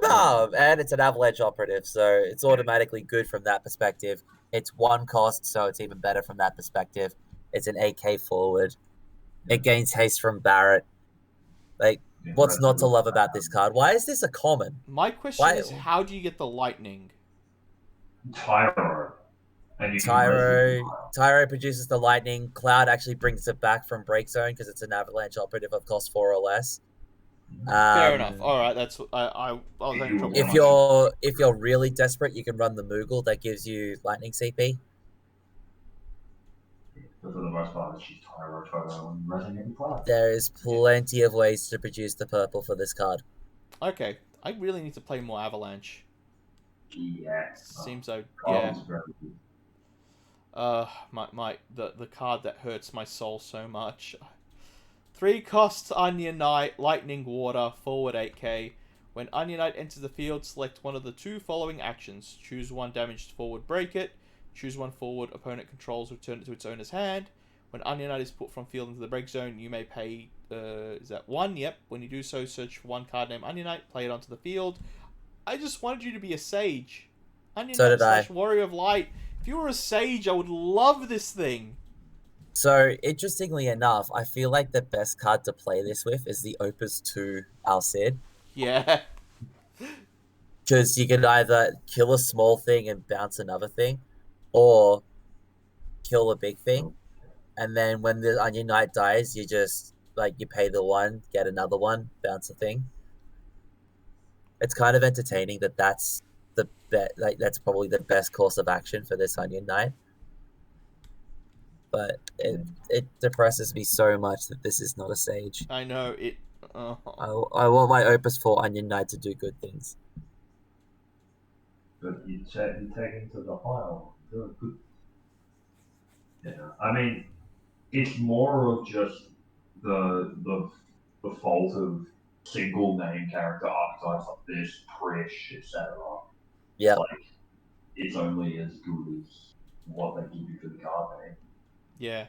Bob! And it's an Avalanche operative, so it's automatically good from that perspective. It's 1 cost, so it's even better from that perspective. It's an 8k forward. It gains haste from Barrett. Like, what's not to love about this card? Why is this a common? My question is, how do you get the lightning? Tyro. And you can Tyro produces the lightning. Cloud actually brings it back from break zone because it's an avalanche operative of cost 4 or less. Fair enough. All right, that's I was having trouble. If you're really desperate, you can run the Moogle that gives you lightning CP. But for the most part, she's Tyro, and resonating Cloud. There is plenty of ways to produce the purple for this card. Okay, I really need to play more avalanche. Yeah. Seems so. Yeah. The card that hurts my soul so much. 3 costs Onion Knight, Lightning Water, forward 8k. When Onion Knight enters the field, select one of the 2 following actions. Choose 1 damaged forward, break it. Choose 1 forward opponent controls, return it to its owner's hand. When Onion Knight is put from field into the break zone, you may pay, is that 1? Yep. When you do so, search for 1 card named Onion Knight, play it onto the field. I just wanted you to be a Sage. Onion Knight / Warrior of Light. If you were a Sage, I would love this thing. So, interestingly enough, I feel like the best card to play this with is the Opus 2 Alcid. Yeah. Because you can either kill a small thing and bounce another thing, or kill a big thing. And then when the Onion Knight dies, you just, you pay the 1, get another 1, bounce a thing. It's kind of entertaining that's that's probably the best course of action for this Onion Knight. But it depresses me so much that this is not a Sage. I know it. I want my Opus 4 Onion Knight to do good things. But you take into the pile. Good. Yeah, I mean, it's more of just the fault of single name character archetypes like this, Prish, etc. Yeah. It's only as good as what they give you for the card name. Yeah.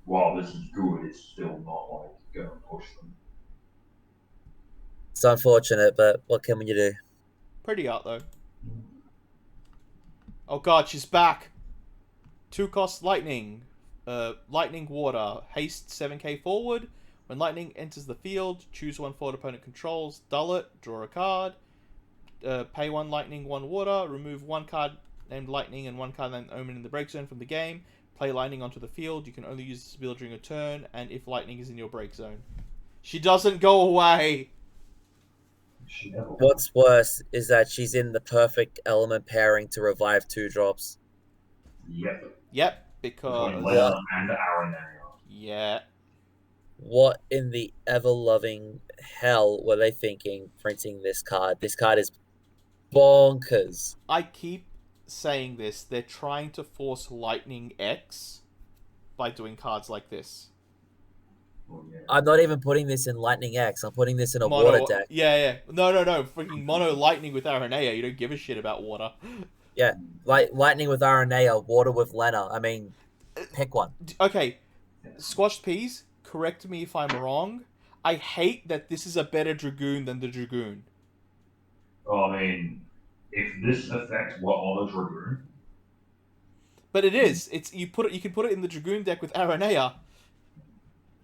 While this is good, it's still not go and push them. It's unfortunate, but what can you do? Pretty art though. Oh god, she's back. 2 cost lightning. Lightning water. Haste 7k forward. When lightning enters the field, choose 1 forward opponent controls. Dull it. Draw a card. Pay 1 lightning, 1 water. Remove 1 card named lightning and 1 card named omen in the break zone from the game. Play lightning onto the field. You can only use this ability during a turn, and if lightning is in your break zone. She doesn't go away. What's worse is that she's in the perfect element pairing to revive 2 drops. Yep, because... and Aranea. Yeah. What in the ever-loving hell were they thinking printing this card? This card is bonkers. I keep saying this. They're trying to force Lightning X by doing cards like this. I'm not even putting this in Lightning X. I'm putting this in a water deck. Yeah. No. Freaking mono Lightning with Aranea. You don't give a shit about water. Yeah. Lightning with Aranea, water with Lena. I mean, pick one. Okay. Squashed Peas, correct me if I'm wrong. I hate that this is a better Dragoon than the Dragoon. Well, I mean, if this effect were on a Dragoon... But it is. You can put it in the Dragoon deck with Aranea.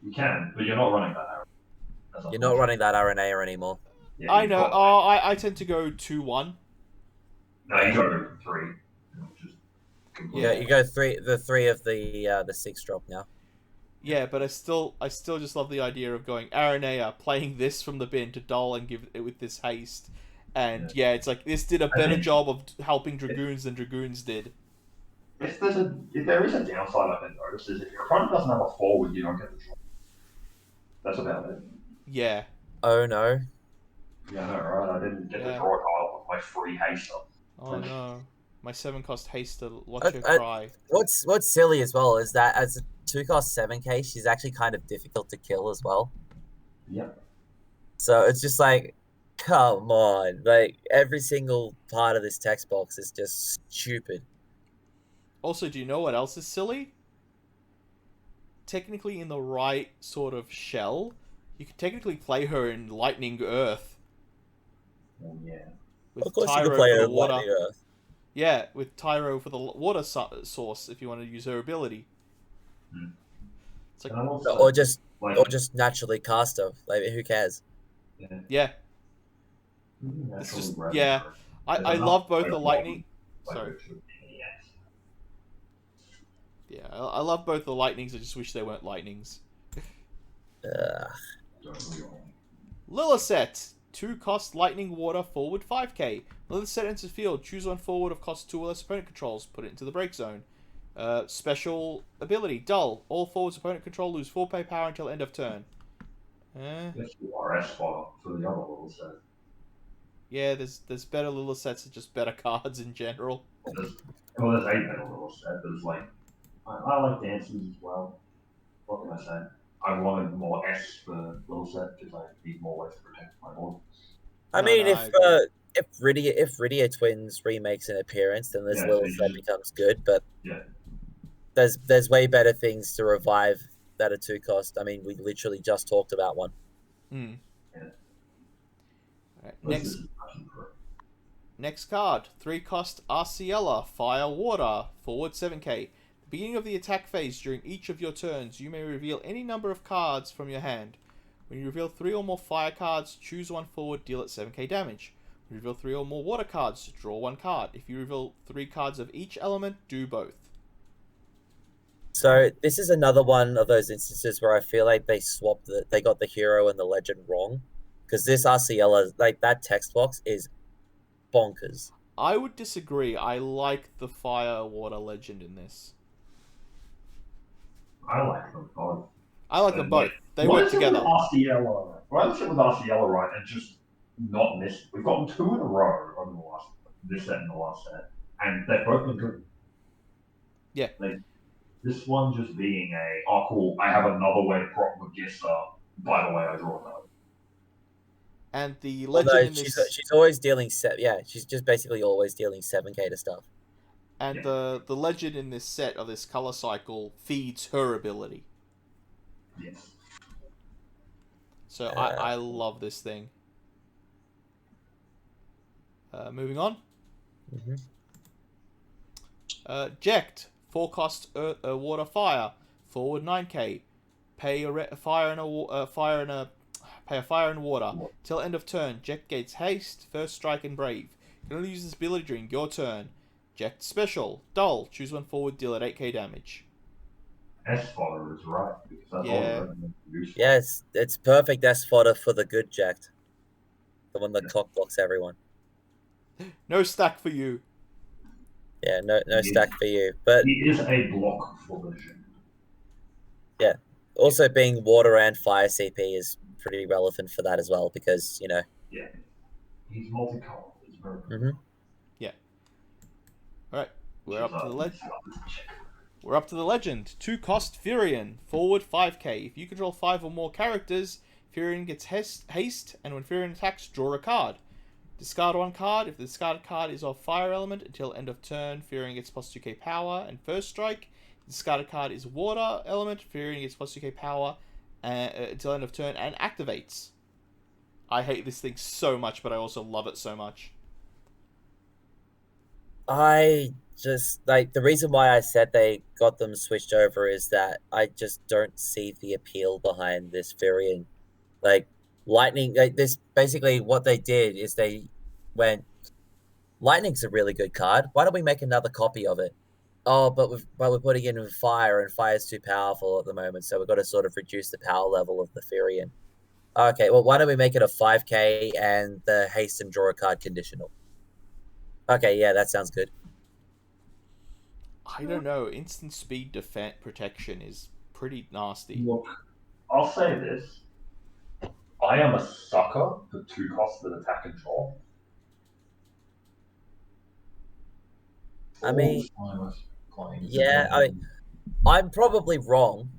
You can, but you're not running that Aranea. You're not running that Aranea anymore. Yeah, I know. I tend to go 2-1. No, you go 3. Yeah, you go 3. The 3 of the 6 drop now. Yeah, but I still just love the idea of going Aranea, playing this from the bin to dull and give it with this haste. And yeah, it's like this did a better job of helping Dragoons than Dragoons did. If there is a downside I've noticed is if your opponent doesn't have a forward, you don't get the draw. That's about it. Yeah. Oh no. Yeah, no, right? I didn't get the draw tile with my free haste up. Oh no. My 7-cost haste to watch her cry. What's silly as well is that as a 2-cost 7k, she's actually kind of difficult to kill as well. Yep. So it's just come on. Every single part of this text box is just stupid. Also, do you know what else is silly? Technically, in the right sort of shell, you could technically play her in Lightning Earth. Oh, yeah. With of course Tyro you could play her in water. Lightning Earth. Yeah, with Tyro for the water source, if you want to use her ability. It's like, And I also, Or just like, naturally caster. Like, who cares? yeah. It's just, yeah. I love both the lightning. Sorry. Yeah, I love both the lightnings. I just wish they weren't lightnings. Lilliset. 2-cost lightning water forward 5k. Lilliset enters field. Choose one forward of cost 2 or less opponent controls. Put it into the break zone. Special ability. Dull. All forwards opponent control lose 4 pay power until end of turn. Yes, you are S for the other Lilliset. Yeah, there's better Lillisets and just better cards in general. There's 8 better Lilliset. There's like, I like dances as well. What can I say? I wanted more S for Lilliset because I need more ways to protect my board. I mean, if Rydia Twins remakes an appearance, then this Lilliset becomes good. But there's way better things to revive that are 2-cost. I mean, we literally just talked about one. Hmm. Yeah. Right, next card. 3-cost Arciella, Fire Water, forward 7k. The beginning of the attack phase, during each of your turns, you may reveal any number of cards from your hand. When you reveal 3 or more fire cards, choose one forward, deal it 7k damage. When you reveal 3 or more water cards, draw 1 card. If you reveal 3 cards of each element, do both. So this is another one of those instances where I feel like they got the hero and the legend wrong. Because this Arciella, like, that text box is bonkers. I would disagree. I like the Fire Water Legend in this. I like them both. I like them both. They work together. Why is it with Arciella, right, and just not miss? We've gotten 2 in a row over this set and the last set, and they've both been good. Yeah. Like, this one just being cool, I have another way to prop Magista, by the way I draw a card. And the legend in this... she's always dealing she's just basically always dealing 7k to stuff. And the legend in this set of this color cycle feeds her ability. Yes. So I love this thing. Moving on. Ject. 4-cost water fire. Forward 9k. Pay a fire and water. Till end of turn. Ject gains haste, first strike, and brave. You can only use this ability during your turn. Ject special. Dull. Choose one forward, deal at 8k damage. S fodder is right. Because that's all yes, it's perfect S fodder for the good Ject. The one that cock blocks everyone. No stack for you. Yeah, no stack for you. But he is a block for Legend. Yeah. Also, being water and fire CP is pretty relevant for that as well, because, you know. Yeah. He's multicolored. He's very Yeah. Alright. We're up to the legend. We're up to the legend. 2-cost Furion. Forward 5k. If you control 5 or more characters, Furion gets haste, and when Furion attacks, draw a card. Discard 1 card. If the discarded card is of fire element, until end of turn, Furion gets plus 2k power and first strike. The discarded card is water element. Furion gets plus 2k power until end of turn and activates. I hate this thing so much, but I also love it so much. I just, like, the reason why I said they got them switched over is that I just don't see the appeal behind this Furion. Like, Lightning, like, this, basically what they did is they went, Lightning's a really good card. Why don't we make another copy of it? Oh, but we're putting it in with fire, and fire's too powerful at the moment, so we've got to sort of reduce the power level of the Furion. Okay, well, why don't we make it a 5k and the haste and draw a card conditional? Okay, yeah, that sounds good. I don't know. Instant speed defense protection is pretty nasty. Look, I'll say this. I am a sucker for 2 costs that attack and draw. I mean, yeah, I'm probably wrong,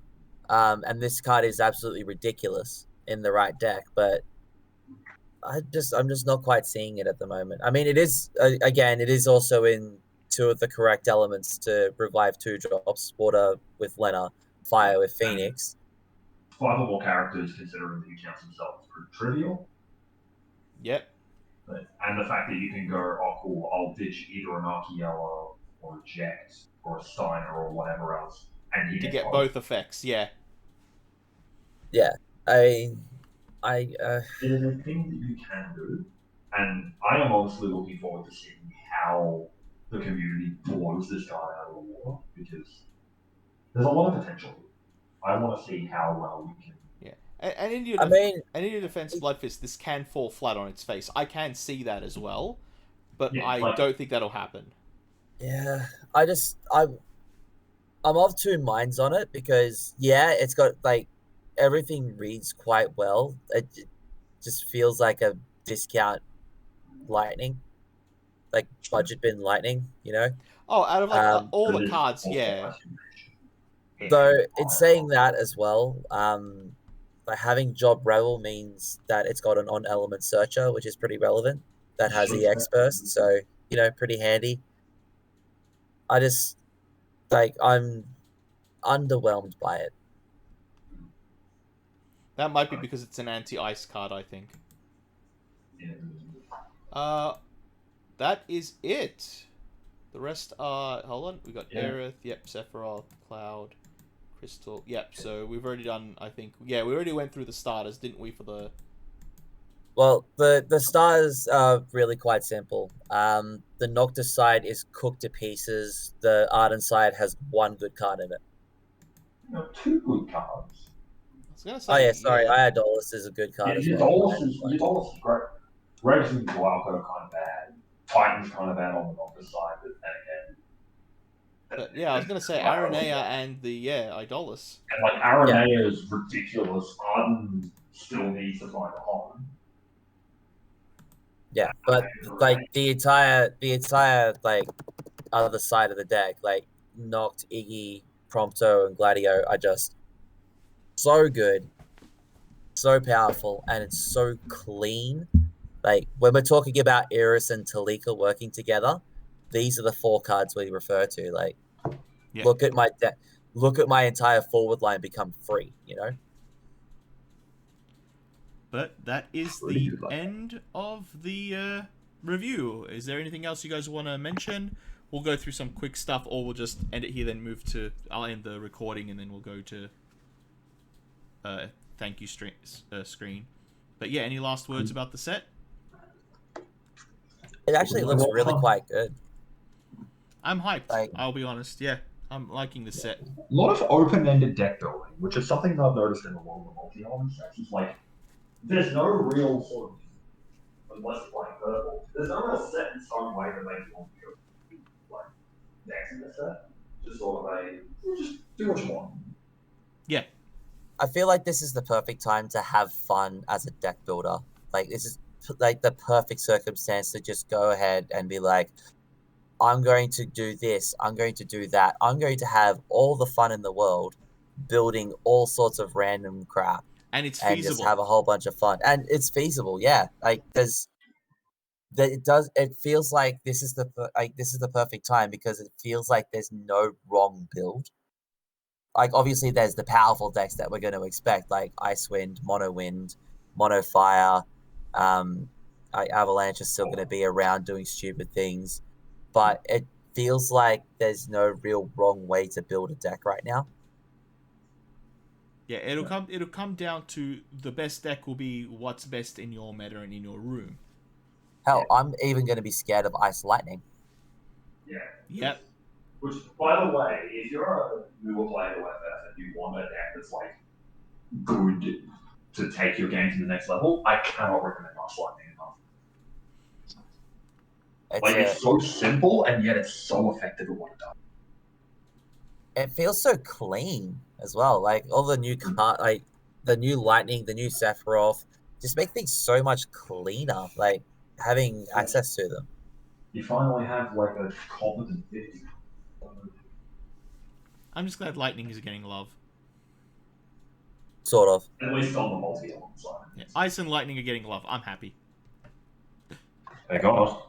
and this card is absolutely ridiculous in the right deck, but I'm just not quite seeing it at the moment. I mean, it is, again, it is also in 2 of the correct elements to revive 2 drops, water with Lena, fire with Phoenix. 5 or more characters, considering that he counts himself, is pretty trivial. Yep. And the fact that you can go, oh cool, I'll ditch either an Arciella or a Ject or a Steiner or whatever else, and he to get both effects, yeah. Yeah, I It is a thing that you can do, and I am honestly looking forward to seeing how the community blows this guy out of the water, because there's a lot of potential here. I want to see how well we can. Yeah, and in your I mean, and in your defense, Bloodfist, this can fall flat on its face. I can see that as well, but Yeah, I like, don't think that'll happen. yeah, I'm of two minds on it because yeah, it's got like everything reads quite well. It just feels like a discount lightning, like budget bin lightning, you know. Oh, out of like all but the it is cards, also yeah. isolation. Though in saying that as well, like having Job Rebel means that it's got an on element searcher, which is pretty relevant. That has EX burst, so you know, pretty handy. I just like I'm underwhelmed by it. That might be because it's an anti-ice card, I think. That is it. The rest are... Hold on. We got Aerith, yep, Sephiroth, Cloud, Crystal. Yep, so we've already done, I think... Yeah, we already went through the starters, didn't we, for the... Well, the stars are really quite simple. The Noctis side is cooked to pieces. The Arden side has one good card in it. No, two good cards. I was gonna say, Oh yeah, sorry, yeah. Iodolus is a good card as Your well. Dolus is great. Rex and Glauco are kind of bad. Titan's kind of bad on the Noctis side, but then again. But yeah, I was gonna say Aranea and the, Idolus. And like Aranea is ridiculous. Arden still needs to find a home. Yeah, but like the entire like other side of the deck, like Noct, Iggy, Prompto, and Gladio are just so good, so powerful, and it's so clean. Like when we're talking about Iris and Talika working together, these are the four cards we refer to. Like, look at my deck, look at my entire forward line become free. You know. But that is the end of the review. Is there anything else you guys want to mention? We'll go through some quick stuff, or we'll just end it here, then move to... I'll end the recording, and then we'll go to thank you screen. But yeah, any last words about the set? It actually looks really quite good. I'm hyped, I'll be honest. Yeah, I'm liking the set. A lot of open-ended deck building, which is something that I've noticed in a lot of the multi-element sets. It's like, there's no real sort of, unless it's like purple, there's no real set in stone way that makes you want to go like decks in the set. Just sort of just do what you want. Yeah. I feel like this is the perfect time to have fun as a deck builder. Like this is like the perfect circumstance to just go ahead and be like, I'm going to do this, I'm going to do that, I'm going to have all the fun in the world building all sorts of random crap. And it's feasible. And just have a whole bunch of fun. And it's feasible, yeah. Like it feels like this is the perfect time because it feels like there's no wrong build. Like obviously there's the powerful decks that we're going to expect, like Icewind, Mono Fire, Avalanche is still going to be around doing stupid things, but it feels like there's no real wrong way to build a deck right now. Yeah, it'll come down to the best deck will be what's best in your meta and in your room. Hell, I'm even going to be scared of Ice Lightning. Yeah. Yep. Which, by the way, if you're a newer player to FF and you want a deck that's like good to take your game to the next level, I cannot recommend Ice Lightning enough. It's so simple and yet it's so effective at what it does. It feels so clean as well. Like all the new like the new Lightning, the new Sephiroth, just make things so much cleaner. Like having access to them. You finally have like a competent 50. I'm just glad Lightning is getting love. Sort of. At least on the multi-element side. Yeah, Ice and Lightning are getting love. I'm happy. Thank God.